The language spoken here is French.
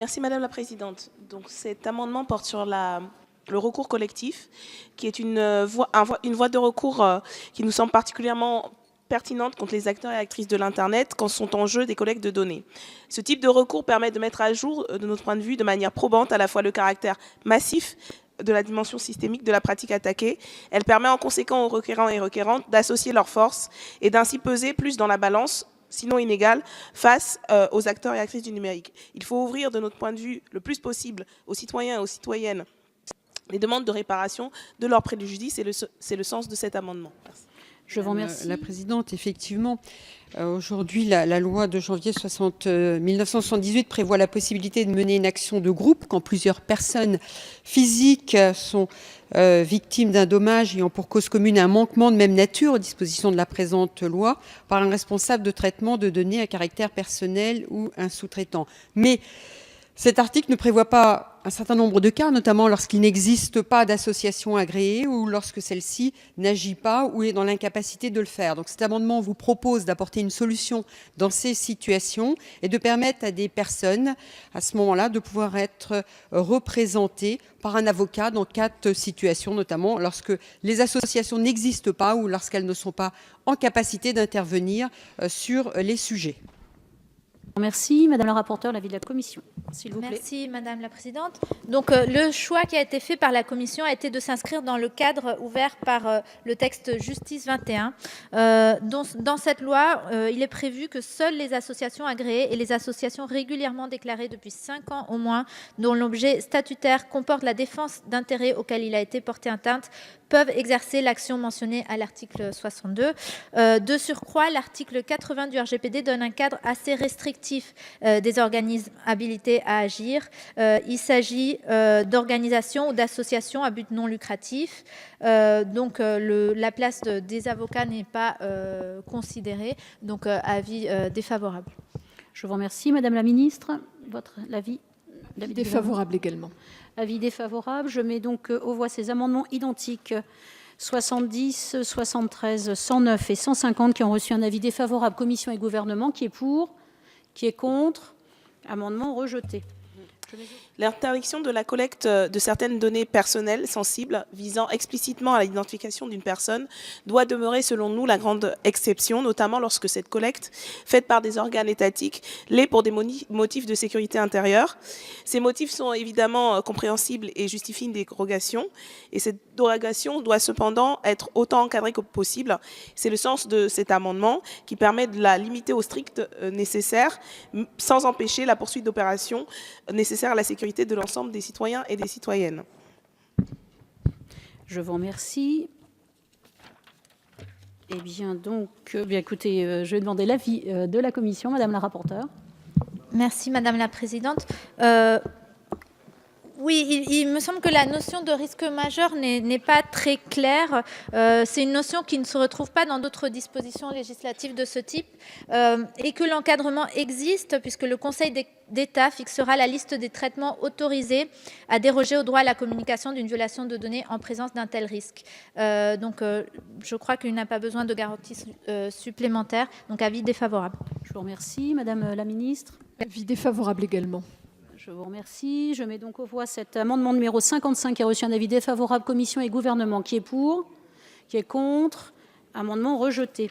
Merci Madame la Présidente. Donc cet amendement porte sur le recours collectif, qui est une voie de recours qui nous semble particulièrement pertinente contre les acteurs et actrices de l'Internet quand sont en jeu des collectes de données. Ce type de recours permet de mettre à jour, de notre point de vue, de manière probante à la fois le caractère massif de la dimension systémique de la pratique attaquée. Elle permet en conséquent aux requérants et requérantes d'associer leurs forces et d'ainsi peser plus dans la balance, sinon inégale, face aux acteurs et actrices du numérique. Il faut ouvrir, de notre point de vue, le plus possible aux citoyens et aux citoyennes les demandes de réparation de leurs préjudices, et c'est le sens de cet amendement. Merci. Je vous remercie. La présidente, effectivement, aujourd'hui, la loi de janvier 1978 prévoit la possibilité de mener une action de groupe quand plusieurs personnes physiques sont victimes d'un dommage ayant pour cause commune un manquement de même nature aux dispositions de la présente loi par un responsable de traitement de données à caractère personnel ou un sous-traitant. Mais cet article ne prévoit pas un certain nombre de cas, notamment lorsqu'il n'existe pas d'association agréée ou lorsque celle-ci n'agit pas ou est dans l'incapacité de le faire. Donc cet amendement vous propose d'apporter une solution dans ces situations et de permettre à des personnes, à ce moment-là, de pouvoir être représentées par un avocat dans 4 situations, notamment lorsque les associations n'existent pas ou lorsqu'elles ne sont pas en capacité d'intervenir sur les sujets. Merci. Madame la rapporteure, l'avis de la Commission, s'il vous plaît. Merci Madame la Présidente. Donc le choix qui a été fait par la Commission a été de s'inscrire dans le cadre ouvert par le texte Justice 21. Dans cette loi, il est prévu que seules les associations agréées et les associations régulièrement déclarées depuis 5 ans au moins, dont l'objet statutaire comporte la défense d'intérêts auxquels il a été porté atteinte, peuvent exercer l'action mentionnée à l'article 62. De surcroît, l'article 80 du RGPD donne un cadre assez restrictif des organismes habilités à agir. Il s'agit d'organisations ou d'associations à but non lucratif. Donc la place des avocats n'est pas considérée. Donc avis défavorable. Je vous remercie. Madame la ministre, l'avis défavorable également. Avis défavorable. Je mets donc aux voix ces amendements identiques 70, 73, 109 et 150 qui ont reçu un avis défavorable Commission et gouvernement. Qui est pour? Qui est contre? Amendement rejeté. L'interdiction de la collecte de certaines données personnelles sensibles visant explicitement à l'identification d'une personne doit demeurer, selon nous, la grande exception, notamment lorsque cette collecte, faite par des organes étatiques, l'est pour des motifs de sécurité intérieure. Ces motifs sont évidemment compréhensibles et justifient une dérogation, et cette dérogation doit cependant être autant encadrée que possible. C'est le sens de cet amendement qui permet de la limiter au strict nécessaire, sans empêcher la poursuite d'opérations nécessaires à la sécurité de l'ensemble des citoyens et des citoyennes. Je vous remercie. Eh bien, donc, écoutez, je vais demander l'avis de la Commission, Madame la rapporteure. Merci Madame la Présidente. Oui, il me semble que la notion de risque majeur n'est pas très claire. C'est une notion qui ne se retrouve pas dans d'autres dispositions législatives de ce type et que l'encadrement existe puisque le Conseil d'État fixera la liste des traitements autorisés à déroger au droit à la communication d'une violation de données en présence d'un tel risque. Donc, je crois qu'il n'a pas besoin de garanties supplémentaires. Donc, avis défavorable. Je vous remercie. Madame la ministre. Avis défavorable également. Je vous remercie. Je mets donc aux voix cet amendement numéro 55 qui a reçu un avis défavorable Commission et gouvernement. Qui est pour? Qui est contre? Amendement rejeté.